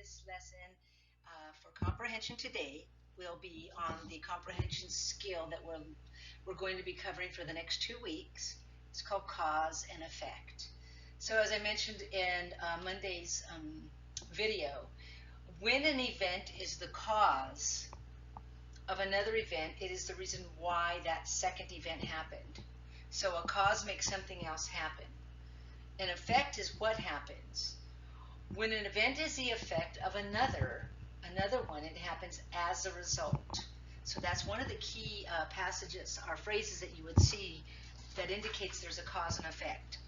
this lesson for comprehension today will be on the comprehension skill that we're going to be covering for the next 2 weeks. It's called cause and effect. So as I mentioned in Monday's video, when an event is the cause of another event, it is the reason why that second event happened. So a cause makes something else happen. An effect is what happens. When an event is the effect of another one, it happens as a result. So that's one of the key passages or phrases that you would see that indicates there's a cause and effect.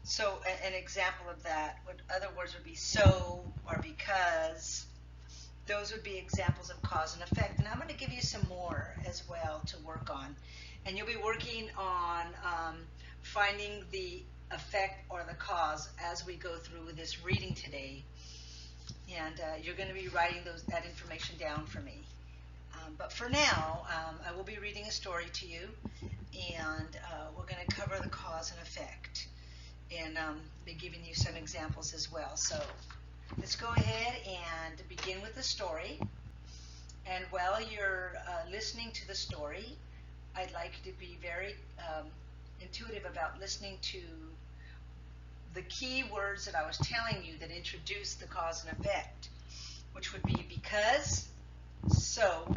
So an example of that, other words would be so or because. Those would be examples of cause and effect. And I'm going to give you some more as well to work on. And you'll be working on finding the effect or the cause as we go through this reading today. And you're going to be writing that information down for me. But for now, I will be reading a story to you, and we're going to cover the cause and effect, and be giving you some examples as well. So let's go ahead and begin with the story. And while you're listening to the story, I'd like you to be very intuitive about listening to the key words that I was telling you that introduce the cause and effect, which would be because, so,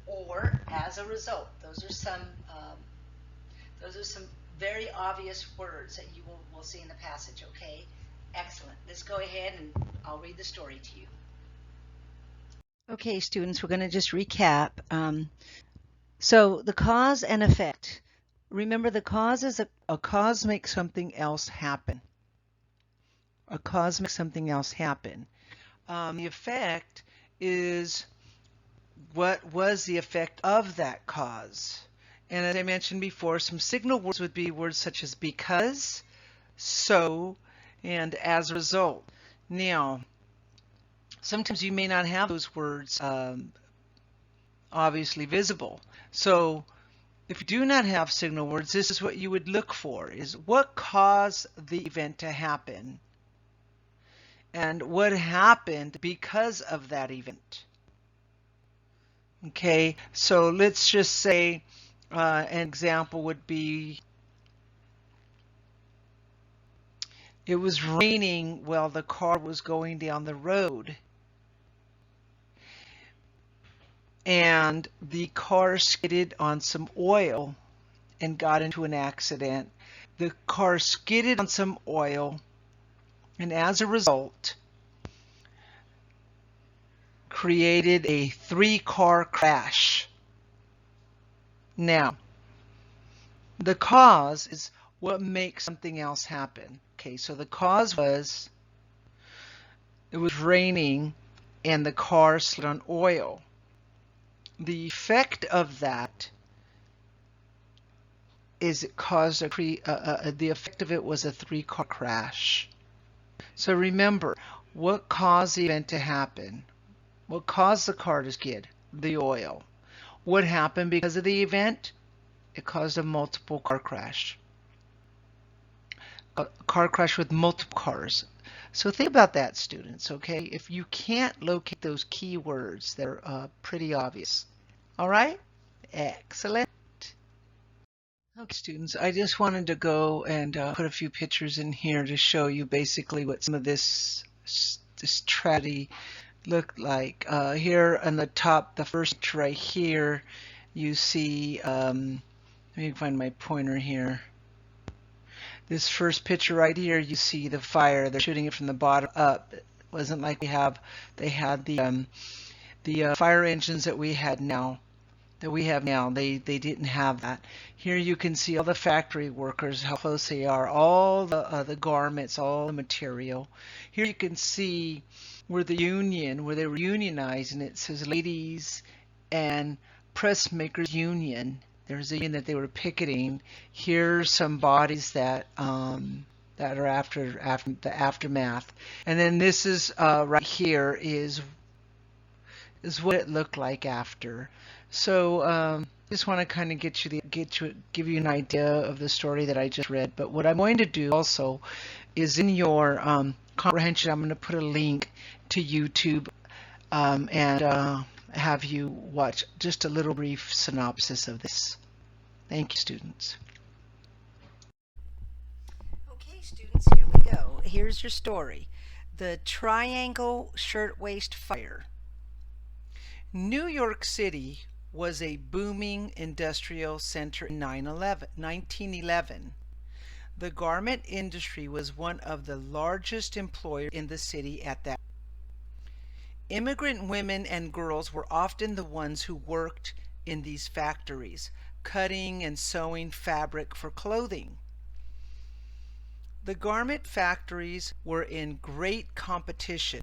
or as a result. Those are some very obvious words that you will see in the passage. Okay, excellent. Let's go ahead and I'll read the story to you. Okay, students, we're going to just recap. So the cause and effect. Remember, the cause is a cause makes something else happen. A cause makes something else happen. The effect is what was the effect of that cause. And as I mentioned before, some signal words would be words such as because, so, and as a result. Now, sometimes you may not have those words obviously visible. So if you do not have signal words, this is what you would look for, is what caused the event to happen and what happened because of that event. Okay, so let's just say an example would be, it was raining while the car was going down the road, and the car skidded on some oil and got into an accident. The car skidded on some oil, and as a result, created a 3-car crash. Now, the cause is what makes something else happen. Okay, so the cause was it was raining and the car slid on oil. The effect of that is it caused the effect of it was a 3-car crash. So remember, what caused the event to happen? What caused the car to skid? The oil. What happened because of the event? It caused a multiple car crash. A car crash with multiple cars. So think about that, students, okay? If you can't locate those key words, they're pretty obvious. All right? Excellent. Okay, students, I just wanted to go and put a few pictures in here to show you basically what some of this tragedy looked like. Here on the top, the first picture right here, you see, let me find my pointer here. This first picture right here, you see the fire. They're shooting it from the bottom up. It wasn't like they had the fire engines that we have now. They didn't have that. Here you can see all the factory workers, how close they are, all the garments, all the material. Here you can see where they were unionized, and it says Ladies and Pressmakers Union. There's a union that they were picketing. Here's some bodies that are after the aftermath. And then this is right here is what it looked like after. So just want to kind of give you an idea of the story that I just read. But what I'm going to do also is in your comprehension. I'm going to put a link to YouTube and have you watch just a little brief synopsis of this. Thank you, students. Okay, students, here we go. Here's your story. The Triangle Shirtwaist Fire. New York City was a booming industrial center in 1911. The garment industry was one of the largest employers in the city at that time. Immigrant women and girls were often the ones who worked in these factories, cutting and sewing fabric for clothing. The garment factories were in great competition.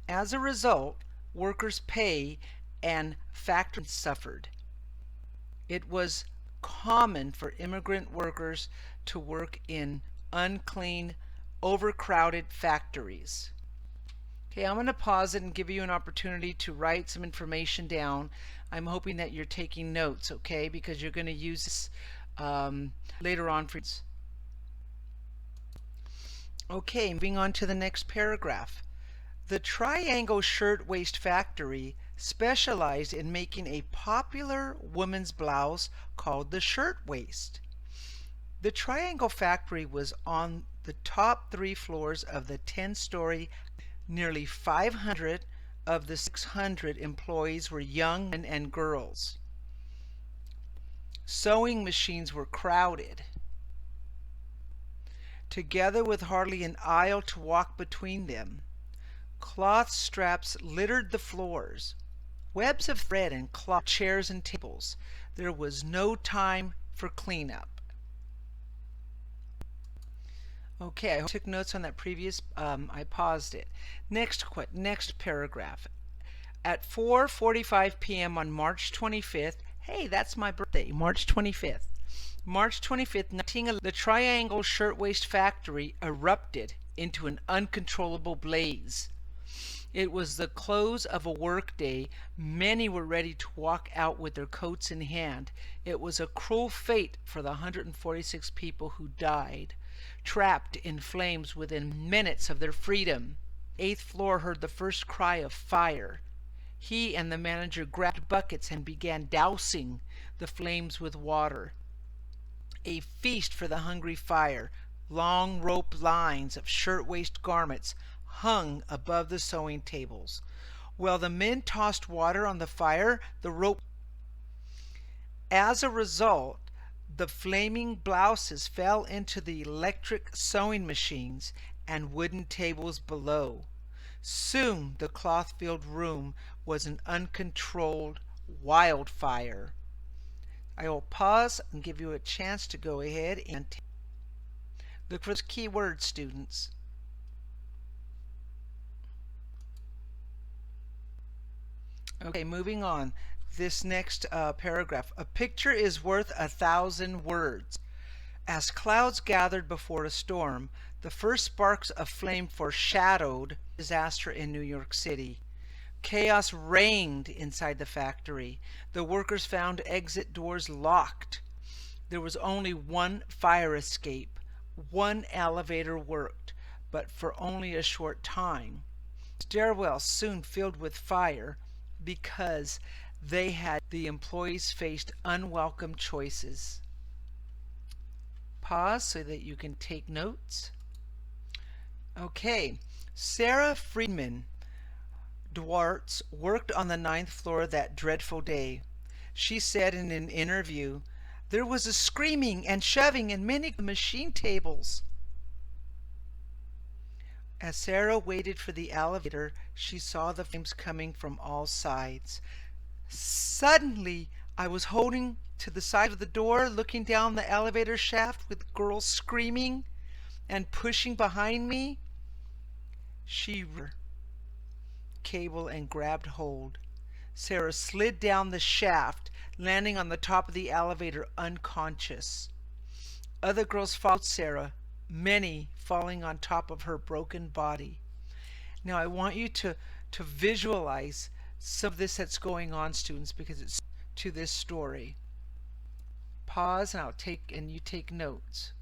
As a result, workers' pay and factories suffered. It was common for immigrant workers to work in unclean, overcrowded factories. Okay, I'm going to pause it and give you an opportunity to write some information down. I'm hoping that you're taking notes, okay, because you're going to use this later on for. Okay, moving on to the next paragraph. The Triangle Shirtwaist Factory specialized in making a popular women's blouse called the shirtwaist. The Triangle Factory was on the top 3 floors of the 10-story. Nearly 500 of the 600 employees were young men and girls. Sewing machines were crowded, together with hardly an aisle to walk between them. Cloth straps littered the floors. Webs of thread and cloth chairs and tables. There was no time for cleanup. Okay, I took notes on that previous, I paused it. Next paragraph. At 4:45 p.m. on March 25th, hey, that's my birthday, March 25th. March 25th, 1911, the Triangle Shirtwaist Factory erupted into an uncontrollable blaze. It was the close of a work day. Many were ready to walk out with their coats in hand. It was a cruel fate for the 146 people who died, trapped in flames within minutes of their freedom. 8th floor heard the first cry of fire. He and the manager grabbed buckets and began dousing the flames with water. A feast for the hungry fire. Long rope lines of shirtwaist garments hung above the sewing tables. While the men tossed water on the fire, the rope. As a result, the flaming blouses fell into the electric sewing machines and wooden tables below. Soon the cloth-filled room was an uncontrolled wildfire. I will pause and give you a chance to go ahead and look for the key words, students. Okay, moving on. This next paragraph. A picture is worth 1,000 words. As clouds gathered before a storm, the first sparks of flame foreshadowed disaster in New York City. Chaos reigned inside the factory. The workers found exit doors locked. There was only one fire escape. One elevator worked, but for only a short time. Stairwells soon filled with fire because the employees faced unwelcome choices. Pause so that you can take notes. Okay, Sarah Friedman Dwartz worked on the 9th floor that dreadful day. She said in an interview, "There was a screaming and shoving in many machine tables." As Sarah waited for the elevator, she saw the flames coming from all sides. Suddenly, I was holding to the side of the door, looking down the elevator shaft with girls screaming and pushing behind me. She cable and grabbed hold. Sarah slid down the shaft, landing on the top of the elevator unconscious. Other girls followed Sarah, many falling on top of her broken body. Now I want you to visualize some of this that's going on, students, because it's to this story. Pause and you take notes.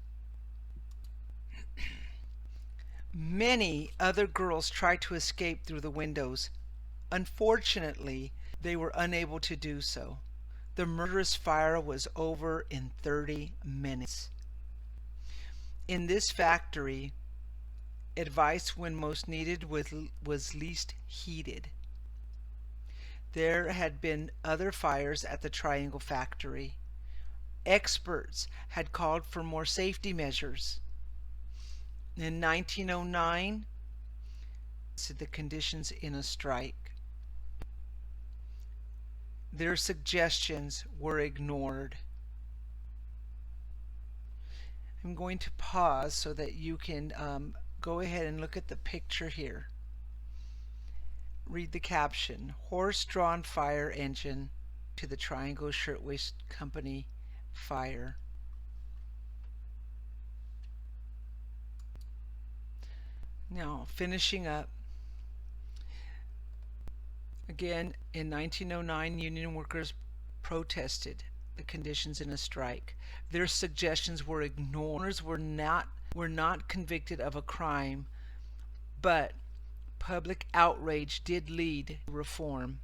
Many other girls tried to escape through the windows. Unfortunately, they were unable to do so. The murderous fire was over in 30 minutes. In this factory, advice when most needed was least heeded. There had been other fires at the Triangle factory. Experts had called for more safety measures. In 1909, the conditions in a strike. Their suggestions were ignored. I'm going to pause so that you can go ahead and look at the picture here. Read the caption: horse-drawn fire engine to the Triangle Shirtwaist Company fire. Now, finishing up. Again, in 1909, union workers protested the conditions in a strike. Their suggestions were ignored. Were not convicted of a crime, but public outrage did lead to reform.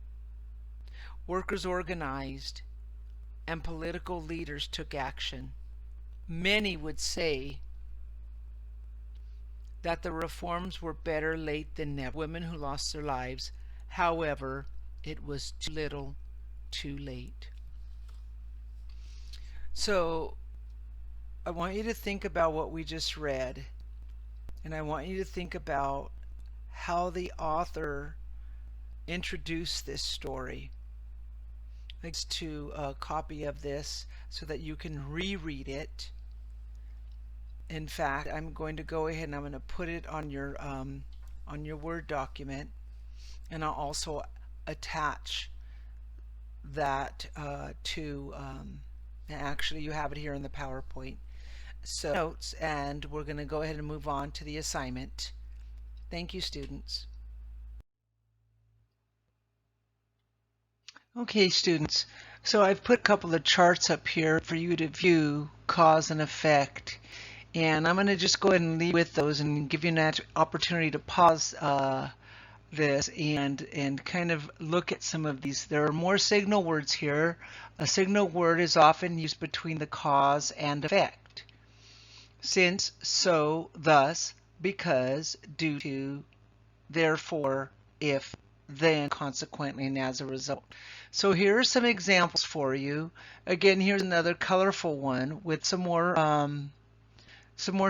Workers organized, and political leaders took action. Many would say that the reforms were better late than never. Women who lost their lives. However, it was too little, too late. So, I want you to think about what we just read, and I want you to think about how the author introduced this story. Thanks to a copy of this so that you can reread it. In fact, I'm going to go ahead and I'm going to put it on your Word document, and I'll also attach that actually you have it here in the PowerPoint. So notes, and we're going to go ahead and move on to the assignment. Thank you, students. Okay, students, so I've put a couple of charts up here for you to view cause and effect, and I'm going to just go ahead and leave with those and give you an opportunity to pause this and kind of look at some of these. There are more signal words here. A signal word is often used between the cause and effect. Since, so, thus, because, due to, therefore, if, then, consequently, and as a result. So here are some examples for you. Again, here's another colorful one with some more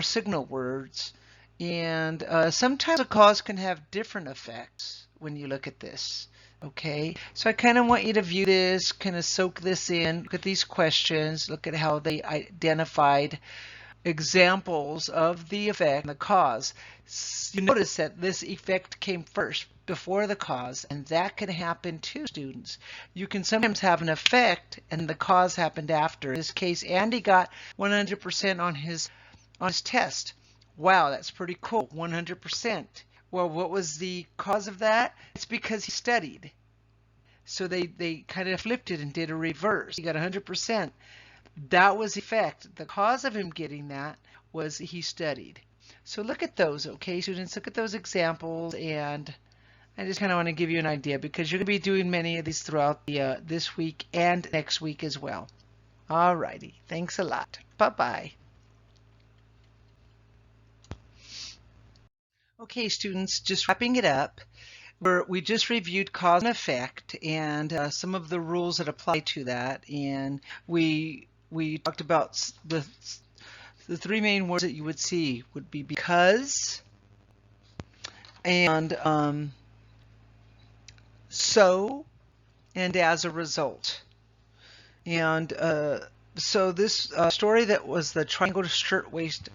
signal words. And sometimes a cause can have different effects when you look at this. Okay, so I kind of want you to view this, kind of soak this in, look at these questions, look at how they identified examples of the effect and the cause. You notice that this effect came first before the cause, and that can happen too, students. You can sometimes have an effect and the cause happened after. In this case, Andy got 100% on his test. Wow, that's pretty cool, 100%. Well, what was the cause of that? It's because he studied. So they kind of flipped it and did a reverse. He got 100%. That was the effect. The cause of him getting that was he studied. So look at those, okay, students? Look at those examples, and I just kind of want to give you an idea because you're going to be doing many of these throughout the this week and next week as well. All righty. Thanks a lot. Bye-bye. Okay, students, just wrapping it up. We just reviewed cause and effect and some of the rules that apply to that, and we talked about the three main words that you would see would be because and so and as a result. And so this story that was the Triangle Shirtwaist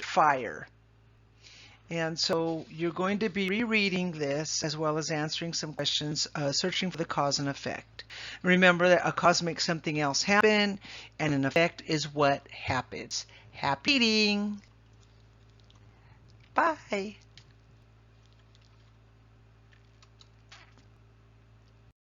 fire. And so you're going to be rereading this as well as answering some questions, searching for the cause and effect. Remember that a cause makes something else happen, and an effect is what happens. Happy reading! Bye!